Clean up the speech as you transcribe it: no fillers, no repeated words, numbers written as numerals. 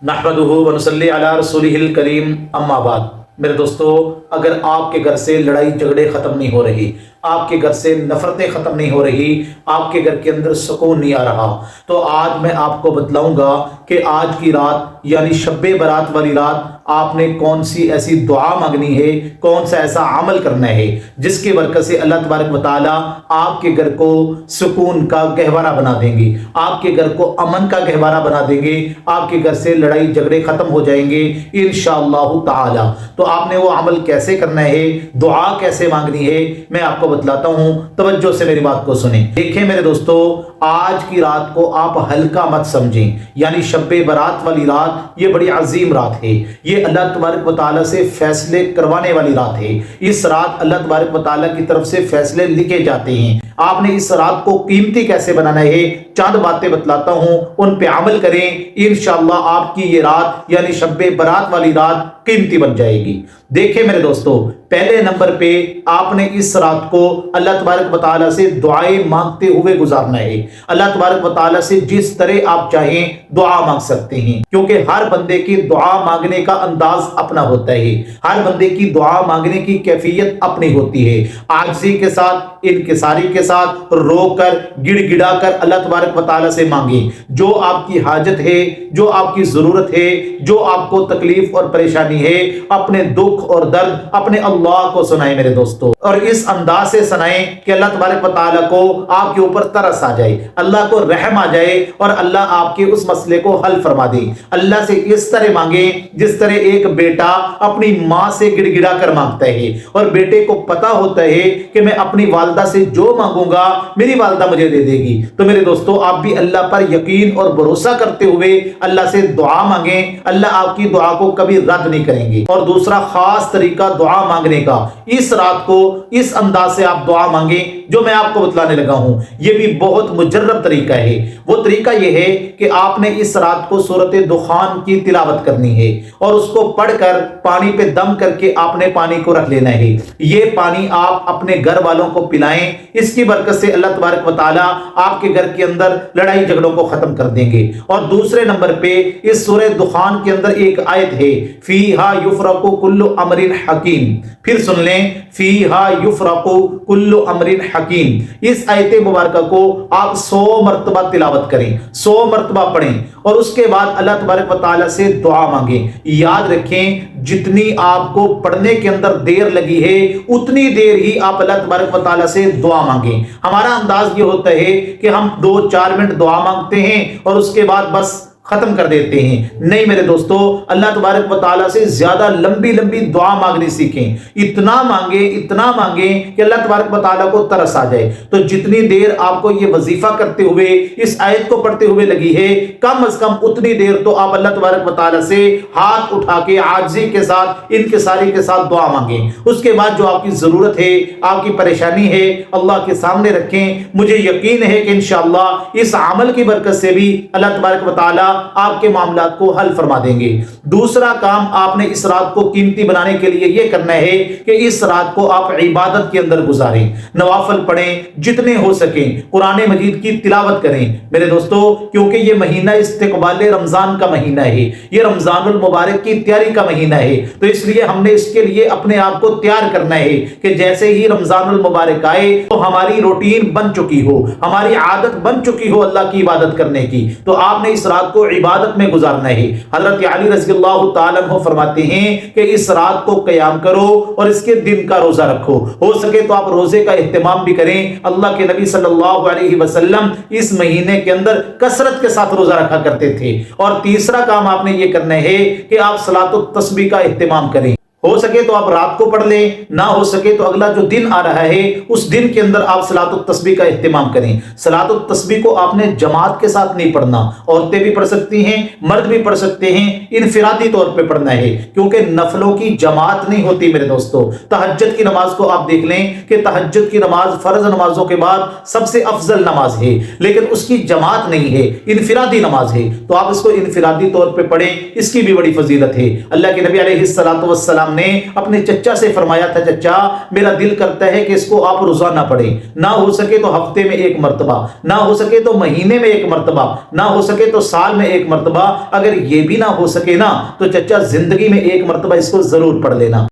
نحمدہ و نصلی علی رسولہ الکریم، اما بعد۔ میرے دوستو، اگر آپ کے گھر سے لڑائی جھگڑے ختم نہیں ہو رہی، آپ کے گھر سے نفرتیں ختم نہیں ہو رہی، آپ کے گھر کے اندر سکون نہیں آ رہا، تو آج میں آپ کو بتلاؤں گا کہ آج کی رات یعنی شب برات والی رات آپ نے کون سی ایسی دعا مانگنی ہے، کون سا ایسا عمل کرنا ہے جس کی برکت سے اللہ تبارک و تعالیٰ آپ کے گھر کو سکون کا گہوارہ بنا دیں گے، آپ کے گھر کو امن کا گہوارہ بنا دیں گے، آپ کے گھر سے لڑائی جھگڑے ختم ہو جائیں گے انشاءاللہ تعالی۔ تو آپ نے وہ عمل کیسے کرنا ہے، دعا کیسے مانگنی ہے، میں آپ کو بتلاتا ہوں، توجہ سے میری بات کو سنیں۔ دیکھیں میرے دوستو، آج کی رات کو آپ ہلکا مت سمجھیں، یعنی شب برات والی رات یہ بڑی عظیم رات ہے، یہ اللہ تبارک و تعالیٰ سے فیصلے کروانے والی رات ہے۔ اس رات اللہ تبارک و تعالیٰ کی طرف سے فیصلے لکھے جاتے ہیں۔ آپ نے اس رات کو قیمتی کیسے بنانا ہے، چند باتیں بتلاتا ہوں، ان پہ عمل کریں، انشاءاللہ آپ کی یہ رات یعنی شب برات والی رات قیمتی بن جائے گی۔ دیکھیں میرے دوستو، پہلے نمبر پہ آپ نے اس رات کو اللہ تبارک و تعالیٰ سے دعائیں مانگتے ہوئے گزارنا ہے۔ اللہ تبارک و تعالیٰ سے جس طرح آپ چاہیں دعا مانگ سکتے ہیں، کیونکہ ہر بندے کی دعا مانگنے کا انداز اپنا ہوتا ہے، ہر بندے کی دعا مانگنے کی کیفیت اپنی ہوتی ہے۔ عاجزی کے ساتھ، انکساری کے ساتھ، رو کر، گڑ گڑا کر اللہ تبارک و تعالیٰ سے مانگیں۔ جو آپ کی حاجت ہے، جو آپ کی ضرورت ہے، جو آپ کو تکلیف اور پریشانی ہے، اپنے دکھ اور درد اپنے اللہ کو سنائیں میرے دوستو، اور اس انداز سے سنائیں کہ اللہ تبارک و تعالیٰ کو آپ کے اوپر ترس آ جائے، اللہ کو رحم آ جائے، اور اللہ آپ کے اس مسئلے کو حل فرما دے۔ اللہ سے اس طرح مانگیں جس طرح ایک بیٹا اپنی ماں سے گڑ گڑا کر مانگتا ہے، اور بیٹے کو پتا ہوتا ہے کہ میں اپنی والدہ سے جو مانگوں گا میری والدہ مجھے دے دے گی۔ تو میرے دوستو، آپ بھی اللہ پر یقین اور بھروسہ کرتے ہوئے اللہ سے دعا مانگیں، اللہ آپ کی دعا کو کبھی رد نہیں کریں گے۔ اور دوسرا خاص طریقہ دعا مانگنے کا، اس رات کو اس انداز سے آپ دعا مانگیں جو میں آپ کو بتلانے لگا ہوں، یہ بھی بہت مجرب طریقہ ہے۔ وہ طریقہ یہ ہے کہ آپ نے اس رات کو سورۃ دخان کی تلاوت کرنی ہے، اور اس کو پڑھ کر پانی پہ دم کر کے آپ نے پانی کو رکھ لینا ہے۔ یہ پانی آپ اپنے گھر والوں کو پلائیں، اس کی برکت سے اللہ تبارک و تعالیٰ آپ کے گھر کے اندر لڑائی جھگڑوں کو ختم کر دیں گے۔ اور دوسرے نمبر پہ اس سورہ دخان کے اندر ایک آیت ہے، فیہا یفرق کل امر حکیم۔ پھر سن لیں، فیہا یفرق کل امر حکیم۔ اس آیت مبارکہ کو آپ 100 مرتبہ تلاوت کریں، 100 مرتبہ پڑھیں، اور اس کے بعد اللہ تبارک و تعالیٰ سے دعا مانگیں۔ یاد رکھیں، جتنی آپ کو پڑھنے کے اندر دیر لگی ہے اتنی دیر ہی آپ اللہ تبارک و تعالیٰ سے دعا مانگیں۔ ہمارا انداز یہ ہوتا ہے کہ ہم 2-4 منٹ دعا مانگتے ہیں اور اس کے بعد بس ختم کر دیتے ہیں۔ نہیں میرے دوستو، اللہ تبارک و تعالیٰ سے زیادہ لمبی لمبی دعا مانگنی سیکھیں، اتنا مانگیں کہ اللہ تبارک و تعالیٰ کو ترس آ جائے۔ تو جتنی دیر آپ کو یہ وظیفہ کرتے ہوئے، اس آیت کو پڑھتے ہوئے لگی ہے، کم از کم اتنی دیر تو آپ اللہ تبارک و تعالیٰ سے ہاتھ اٹھا کے عاجزی کے ساتھ، انکساری کے ساتھ دعا مانگیں۔ اس کے بعد جو آپ کی ضرورت ہے، آپ کی پریشانی ہے، اللہ کے سامنے رکھیں۔ مجھے یقین ہے کہ انشاءاللہ اس عمل کی برکت سے بھی اللہ تبارک و تعالیٰ آپ کے معاملات کو حل فرما دیں گے۔ دوسرا کام آپ نے اس رات کو قیمتی بنانے کے لیے یہ کرنا ہے کہ اس رات کو آپ عبادت کے اندر گزاریں، نوافل پڑھیں، جتنے ہو سکیں قرآن مجید کی تلاوت کریں میرے دوستو، کیونکہ یہ مہینہ استقبال رمضان کا مہینہ ہے، یہ رمضان المبارک کی تیاری کا مہینہ ہے۔ تو اس لیے ہم نے اس کے لیے اپنے آپ کو تیار کرنا ہے کہ جیسے ہی رمضان المبارک آئے تو ہماری روٹین بن چکی ہو، ہماری عادت بن چکی ہو اللہ کی عبادت کرنے کی۔ تو آپ نے اس رات کو عبادت میں گزارنا ہے۔ حضرت علی رضی اللہ تعالیٰ عنہ فرماتے ہیں کہ اس رات کو قیام کرو اور اس کے دن کا روزہ رکھو، ہو سکے تو آپ روزے کا اہتمام بھی کریں۔ اللہ کے نبی صلی اللہ علیہ وسلم اس مہینے کے اندر کثرت کے ساتھ روزہ رکھا کرتے تھے۔ اور تیسرا کام آپ نے یہ کرنا ہے کہ آپ صلاۃ التسبیح کا اہتمام کریں، ہو سکے تو آپ رات کو پڑھ لیں، نہ ہو سکے تو اگلا جو دن آ رہا ہے اس دن کے اندر آپ صلاۃ التسبیح کا اہتمام کریں۔ صلاۃ التسبیح کو آپ نے جماعت کے ساتھ نہیں پڑھنا، عورتیں بھی پڑھ سکتی ہیں، مرد بھی پڑھ سکتے ہیں، انفرادی طور پہ پڑھنا ہے، کیونکہ نفلوں کی جماعت نہیں ہوتی میرے دوستو۔ تہجد کی نماز کو آپ دیکھ لیں کہ تہجد کی نماز فرض نمازوں کے بعد سب سے افضل نماز ہے، لیکن اس کی جماعت نہیں ہے، انفرادی نماز ہے، تو آپ اس کو انفرادی طور پہ پڑھیں، اس کی بھی بڑی فضیلت ہے۔ اللہ کے نبی علیہ الصلوۃ والسلام السلام نے اپنے چچا سے فرمایا تھا چچا میرا دل کرتا ہے کہ اس کو آپ روزانہ پڑھیں، نہ ہو سکے تو ہفتے میں ایک مرتبہ، نہ ہو سکے تو مہینے میں ایک مرتبہ، نہ ہو سکے تو سال میں ایک مرتبہ، اگر یہ بھی نہ ہو سکے نا تو چچا زندگی میں ایک مرتبہ اس کو ضرور پڑھ لینا۔